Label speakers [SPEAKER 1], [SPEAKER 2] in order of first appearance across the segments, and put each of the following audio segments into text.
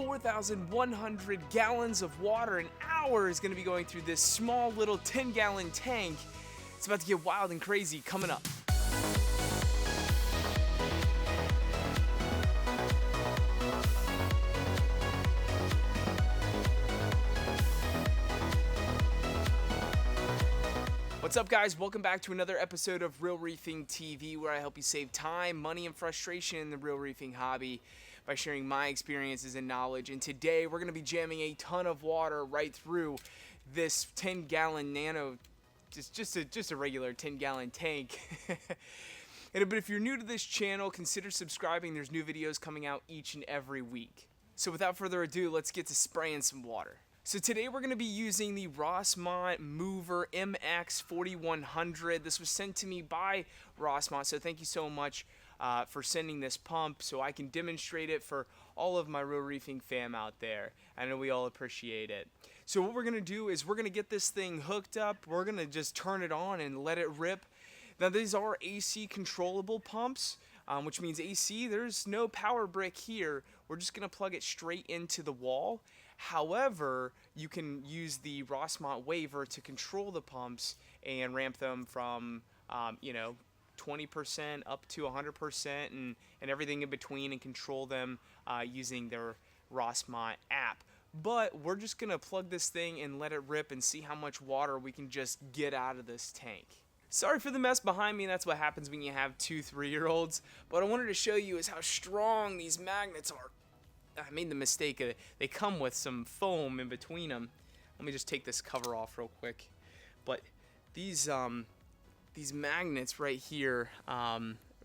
[SPEAKER 1] 4,100 gallons of water an hour is going to be going through this small little 10-gallon tank. It's about to get wild and crazy coming up. What's up, guys? Welcome back to another episode of Real Reefing TV, where I help you save time, money, and frustration in the real reefing hobby by sharing my experiences and knowledge. And today we're going to be jamming a ton of water right through this 10-gallon nano, just a regular 10-gallon tank. But if you're new to this channel, consider subscribing. There's new videos coming out each and every week. So without further ado, let's get to spraying some water. So today we're going to be using the Rossmont Mover MX4100. This was sent to me by Rossmont, so thank you so much for sending this pump so I can demonstrate it for all of my real reefing fam out there. I know we all appreciate it. So what we're going to do is we're going to get this thing hooked up. We're going to just turn it on and let it rip. Now these are AC controllable pumps, which means AC, there's no power brick here. We're just going to plug it straight into the wall. However, you can use the Rossmont waiver to control the pumps and ramp them from, 20% up to 100% and everything in between, and control them using their Rossmont app. But we're just going to plug this thing and let it rip and see how much water we can just get out of this tank. Sorry for the mess behind me. That's what happens when you have 2 3-year-olds. But what I wanted to show you is how strong these magnets are. I made the mistake of they come with some foam in between them. Let me just take this cover off real quick. But these magnets right here,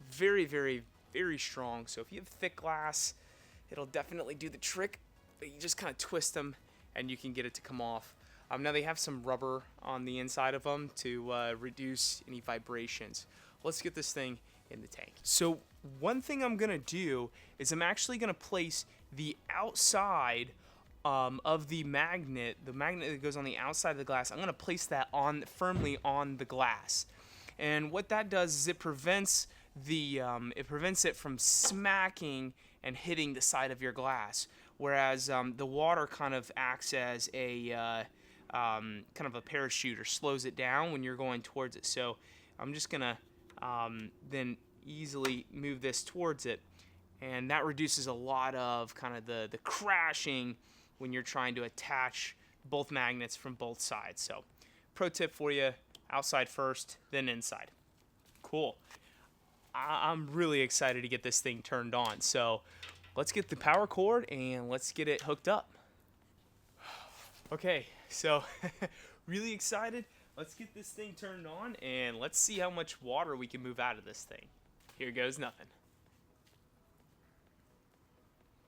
[SPEAKER 1] very, very, very strong. So if you have thick glass, it'll definitely do the trick. But you just kind of twist them and you can get it to come off. Now they have some rubber on the inside of them to reduce any vibrations. Let's get this thing in the tank. So one thing I'm gonna do is I'm actually gonna place the outside of the magnet that goes on the outside of the glass. I'm gonna place that firmly on the glass, and what that does is it prevents it from smacking and hitting the side of your glass, whereas the water kind of acts as a kind of a parachute, or slows it down when you're going towards it. So I'm just gonna then easily move this towards it, and that reduces a lot of kind of the crashing when you're trying to attach both magnets from both sides. So pro tip for you: outside first, then inside. Cool. I'm really excited to get this thing turned on, so let's get the power cord and let's get it hooked up. Okay, so really excited. Let's get this thing turned on and let's see how much water we can move out of this thing. Here goes nothing.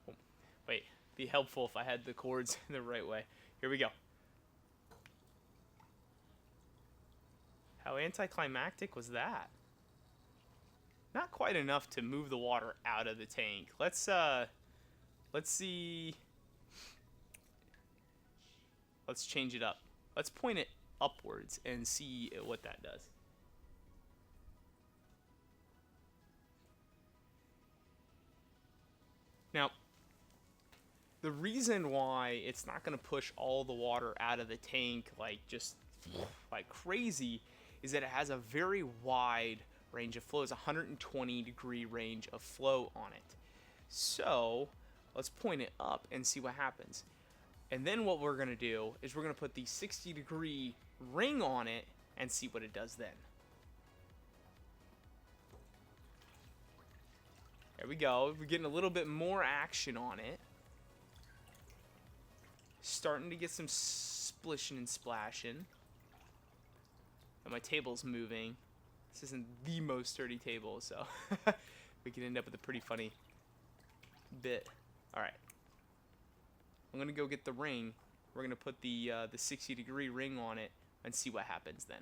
[SPEAKER 1] Oh, wait, be helpful if I had the cords the right way. Here we go. How anticlimactic was that? Not quite enough to move the water out of the tank. Let's see. Let's change it up. Let's point it upwards and see what that does. Now, the reason why it's not going to push all the water out of the tank like crazy is that it has a very wide range of flow. It's a 120-degree range of flow on it. So let's point it up and see what happens. And then what we're going to do is we're going to put the 60-degree ring on it and see what it does then. There we go. We're getting a little bit more action on it. Starting to get some splishing and splashing. And my table's moving. This isn't the most sturdy table, so we could end up with a pretty funny bit. Alright. I'm going to go get the ring. We're going to put the 60-degree ring on it and see what happens then.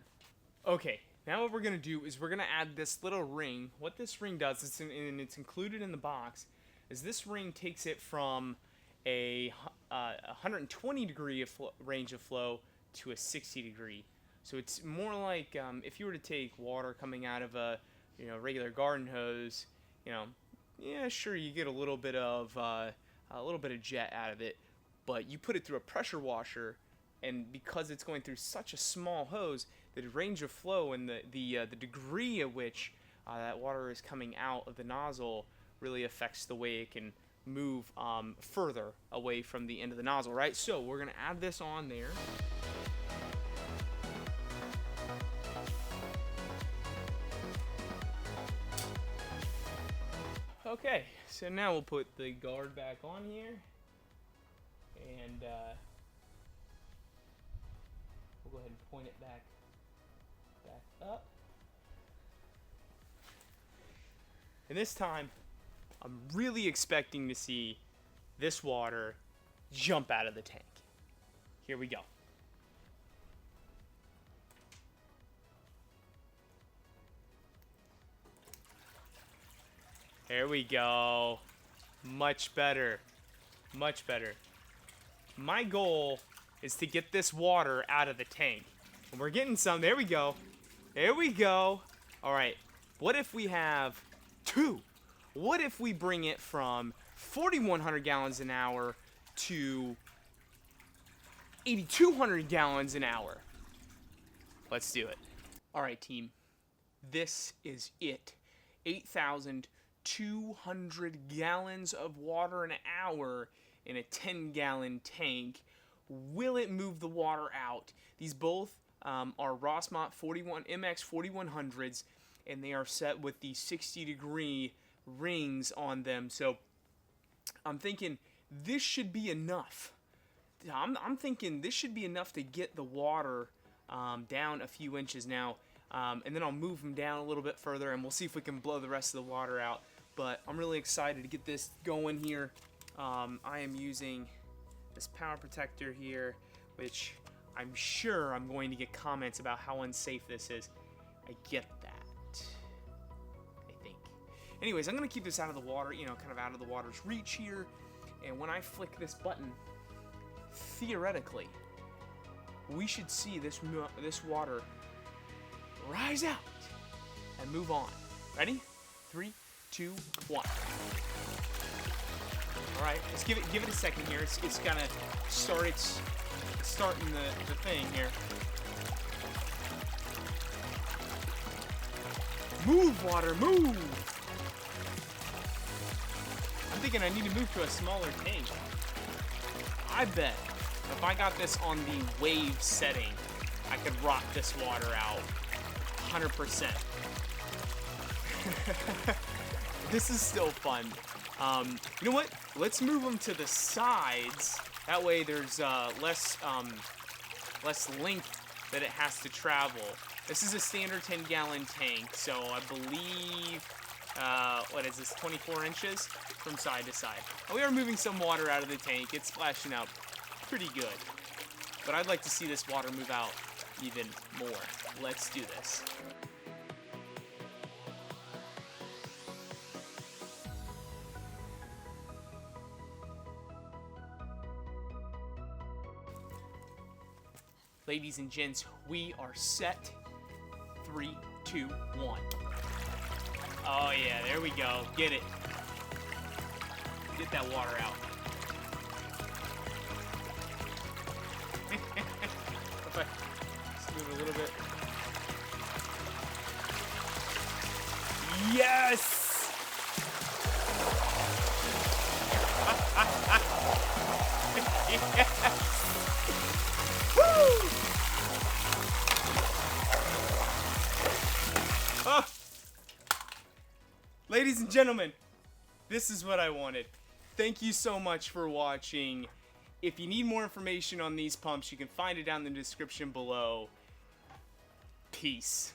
[SPEAKER 1] Okay, now what we're going to do is we're going to add this little ring. What this ring does, and it's included in the box, is this ring takes it from a 120-degree range of flow to a 60-degree. So it's more like if you were to take water coming out of a regular garden hose, yeah, sure, you get a little bit of a little bit of jet out of it, but you put it through a pressure washer, and because it's going through such a small hose, the range of flow and the degree at which that water is coming out of the nozzle really affects the way it can move further away from the end of the nozzle, right? So we're gonna add this on there. Okay, so now we'll put the guard back on here, and we'll go ahead and point it back up. And this time, I'm really expecting to see this water jump out of the tank. Here we go. There we go. Much better. Much better. My goal is to get this water out of the tank. And we're getting some. There we go. There we go. All right. What if we have two? What if we bring it from 4,100 gallons an hour to 8,200 gallons an hour? Let's do it. All right, team. This is it. 8,200 gallons of water an hour in a 10-gallon tank. Will it move the water out? These both are Rossmont MX4100s, and they are set with the 60-degree rings on them. So I'm thinking this should be enough. I'm thinking this should be enough to get the water down a few inches now. And then I'll move them down a little bit further, and we'll see if we can blow the rest of the water out. But I'm really excited to get this going here. I am using this power protector here, which I'm sure I'm going to get comments about how unsafe this is. I get that, I think. Anyways, I'm going to keep this out of the water, you know, kind of out of the water's reach here. And when I flick this button, theoretically, we should see this water rise out and move on. Ready? 3, 2, 1. All right, let's give it a second here. It's gonna start starting the thing here. Move, water, move! I'm thinking I need to move to a smaller tank. I bet if I got this on the wave setting, I could rock this water out 100%. This is still fun. You know what? Let's move them to the sides. That way there's less length that it has to travel. This is a standard 10-gallon tank, so I believe, what is this, 24 inches from side to side. And we are moving some water out of the tank. It's splashing out pretty good. But I'd like to see this water move out even more. Let's do this. Ladies and gents, we are set. 3, 2, 1. Oh yeah, there we go. Get it. Get that water out. Let's move it a little bit. Yes! Yes! Woo! Oh. Ladies and gentlemen, this is what I wanted. Thank you so much for watching. If you need more information on these pumps, you can find it down in the description below. Peace.